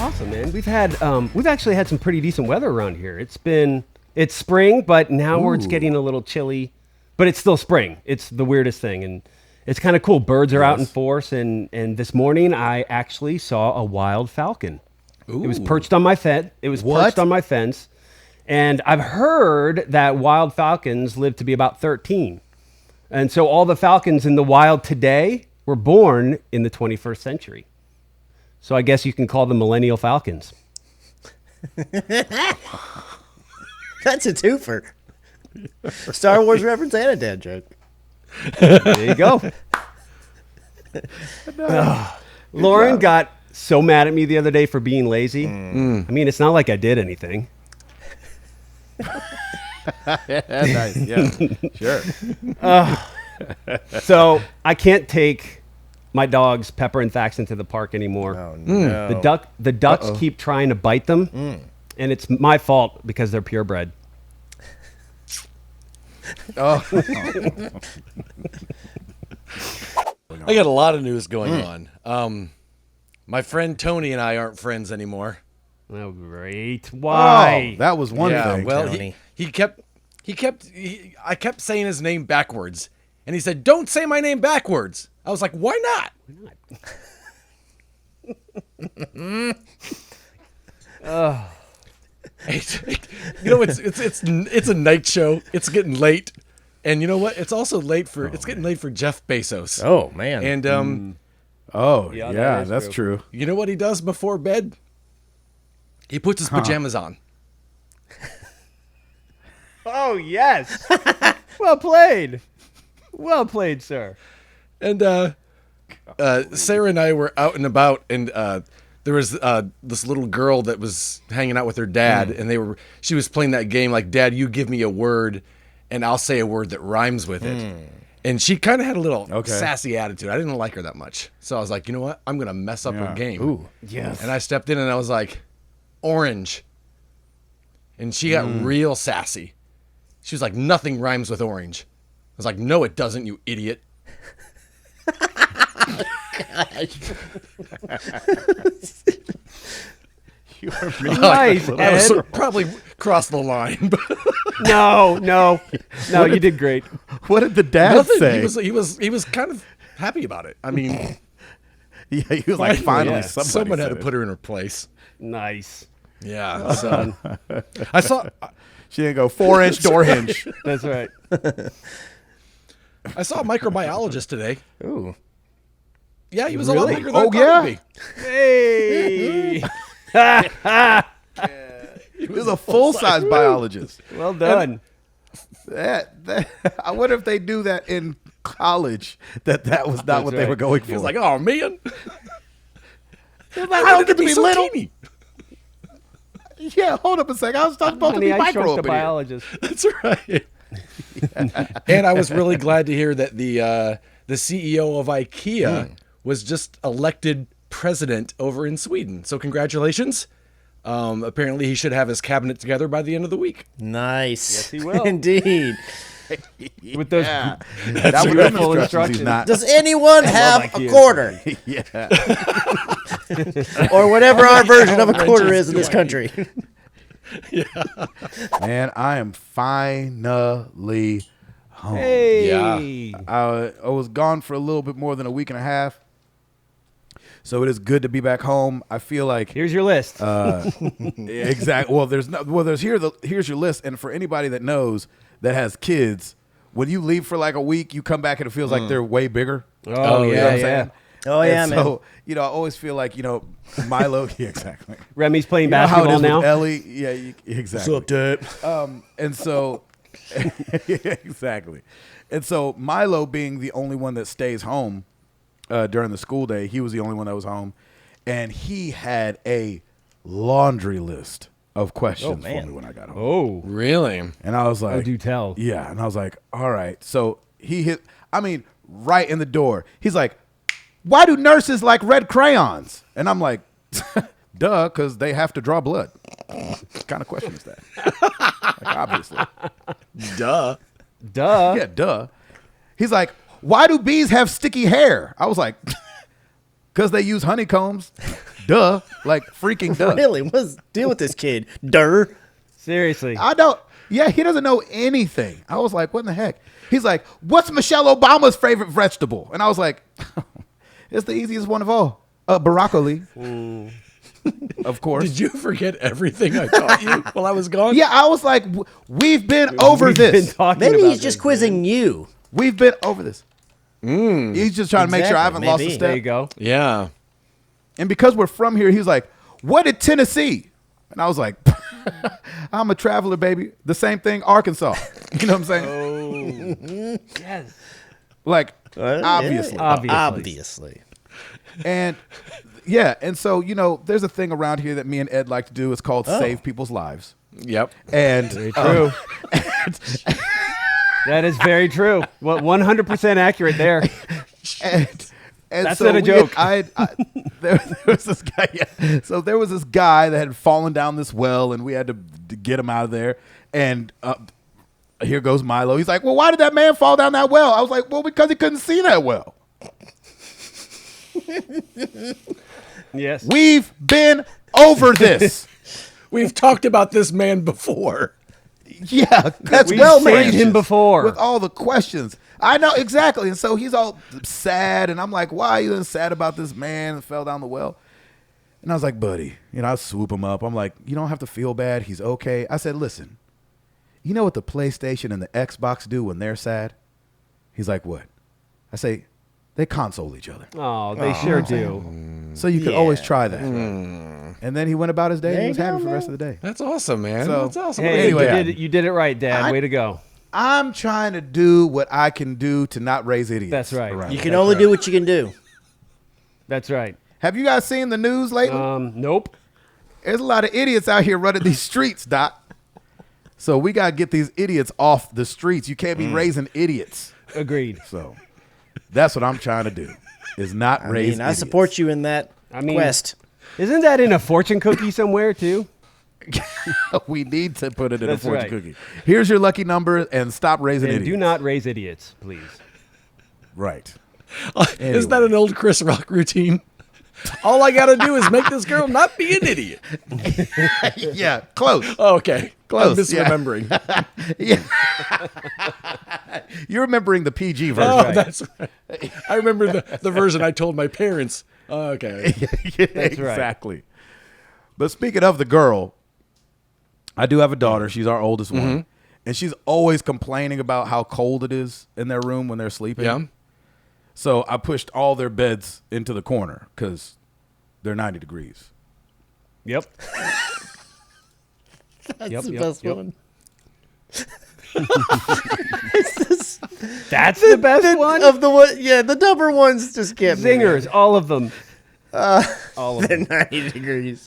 awesome, man. We've actually had some pretty decent weather around here. It's spring, but now it's getting a little chilly, but it's still spring. It's the weirdest thing, and it's kind of cool. Birds are out in force, and this morning I actually saw a wild falcon. Ooh. It was perched on my fence. And I've heard that wild falcons live to be about 13. And so all the falcons in the wild today were born in the 21st century. So I guess you can call them millennial falcons. That's a twofer. Star Wars reference and a dad joke. There you go. Lauren got so mad at me the other day for being lazy. I mean, it's not like I did anything. Nice. Yeah, sure. So I can't take my dogs Pepper and Thaxton to the park anymore. Oh, no. The ducks keep trying to bite them, and it's my fault because they're purebred. Oh. I got a lot of news going on. My friend Tony and I aren't friends anymore. Oh, great. Why? Oh, that was one thing. Well, I kept saying his name backwards. And he said, "Don't say my name backwards." I was like, "Why not?" You know, it's a night show. It's getting late. And you know what? It's also late for getting late for Jeff Bezos. Oh, man. And Yeah, that's true. you know what he does before bed? He puts his pajamas on. Oh, yes. Well played. Well played, sir. And Sarah and I were out and about, and there was this little girl that was hanging out with her dad, and she was playing that game like, "Dad, you give me a word, and I'll say a word that rhymes with it." And she kind of had a little sassy attitude. I didn't like her that much. So I was like, you know what? I'm going to mess up her game. Ooh. Yes. And I stepped in and I was like, "Orange." And she got real sassy. She was like, "Nothing rhymes with orange." I was like, "No, it doesn't, you idiot." You are mean. Nice, I was Ed. probably crossed the line. But No, you did great. What did the dad nothing. say? He was kind of happy about it. I mean, Yeah, he was like, finally, someone had to said put her in her place. Nice. Yeah. So I saw She didn't go 4-inch door hinge. That's right. a microbiologist today. Ooh. Yeah, he was a lot bigger than I Oh, thought yeah? he'd Hey. He was a full-size biologist. Well done. I wonder if they do that in college, that was not what they were going for. He was like, "Oh man, I don't get to be so little. teeny." Yeah, hold up a second. I was supposed to be Honey, I micro shrunk up the in here. biologist. That's right. And I was really glad to hear that the CEO of IKEA was just elected president over in Sweden. So congratulations. Apparently he should have his cabinet together by the end of the week. Nice. Yes, he will. Indeed. With those That beautiful was instructions. instructions. He's not. Does anyone have a IKEA. quarter? Yeah. Or whatever our version of a quarter is in this country. Man, I am finally home. Hey. I was gone for a little bit more than a week and a half. So it is good to be back home. I feel like Here's your list. exactly. Well, here's your list. And for anybody that knows that has kids, when you leave for like a week, you come back and it feels like they're way bigger. Oh, You know yeah, what I'm yeah. saying? Oh, yeah, And man. so, I always feel like, Milo. Yeah, exactly. Remy's playing You know how it basketball is now. with Ellie. Yeah, exactly. Dad? And so, exactly. And so Milo being the only one that stays home during the school day, he was the only one that was home. And he had a laundry list of questions for me when I got home. Oh. Really? And I was like, Oh, do tell. yeah. And I was like, all right. So he hit, right in the door. He's like, "Why do nurses like red crayons?" And I'm like, duh, because they have to draw blood. What kind of question is that? Obviously. Duh. Yeah, duh. He's like, "Why do bees have sticky hair?" I was like, "Because they use honeycombs." duh, like freaking duh. Really? What's deal with this kid? Durr. Seriously. I don't. Yeah, he doesn't know anything. I was like, what in the heck? He's like, what's Michelle Obama's favorite vegetable? And I was like, it's the easiest one of all. Broccoli. Of course. Did you forget everything I taught you while I was gone? Yeah, I was like, we've been over We've been this. talking Maybe about he's just this, quizzing you. We've been over this. He's just trying to make sure I haven't lost a Exactly, step. There you go. Yeah. And because we're from here, he's like, what did Tennessee? And I was like, I'm a traveler, baby. The same thing, Arkansas. You know what I'm saying? Oh, yes. Like, Yeah. obviously. Obviously. And yeah, and so, you know, there's a thing around here that me and Ed like to do. It's called save people's lives. Yep. And Very true. That is very true. Well, 100% accurate there. and That's so not a joke. There was this guy. Yeah. So there was this guy that had fallen down this well, and we had to get him out of there. And here goes Milo. He's like, "Well, why did that man fall down that well?" I was like, "Well, because he couldn't see that well." Yes. We've been over this. We've talked about this man before. Yeah, that's We've well saved managed him before. with all the questions. I know exactly, and so he's all sad, and I'm like, "Why are you sad about this man that fell down the well?" And I was like, "Buddy," you know, I swoop him up. I'm like, "You don't have to feel bad. He's okay." I said, "Listen, you know what the PlayStation and the Xbox do when they're sad?" He's like, "What?" I say, "They console each other, Oh, they sure do. so you can always try that." Hmm. And then he went about his day, and There he was you happy go, for the rest of man. the day. That's awesome, man. So- That's awesome. Hey, Anyway. you did it right, Dad. I- Way to go. I'm trying to do what I can do to not raise idiots. That's right. around You here. can only do what you can do. That's right. Have you guys seen the news lately? Nope. There's a lot of idiots out here running these streets, Doc. So we got to get these idiots off the streets. You can't be raising idiots. Agreed. So that's what I'm trying to do, is not I raise mean, I idiots. support you in that quest. Isn't that in a fortune cookie somewhere too? We need to put it in That's a fortune right. cookie. Here's your lucky number, and stop raising And idiots. do not raise idiots, please. Right. Is that an old Chris Rock routine? All I got to do is make this girl not be an idiot. Yeah, close. Oh, okay. Close, I'm misremembering. Yeah. You're remembering the PG version. Oh, right. that's right. I remember the version I told my parents. Oh, okay. That's right. Exactly. But speaking of the girl, I do have a daughter. She's our oldest one. And she's always complaining about how cold it is in their room when they're sleeping. Yeah. So I pushed all their beds into the corner because they're 90 degrees. Yep. That's Yep, the yep, best yep. one. That's the best one. Of the one, yeah, the dumber ones just can't be Zingers, all of them. All of them. 90 degrees.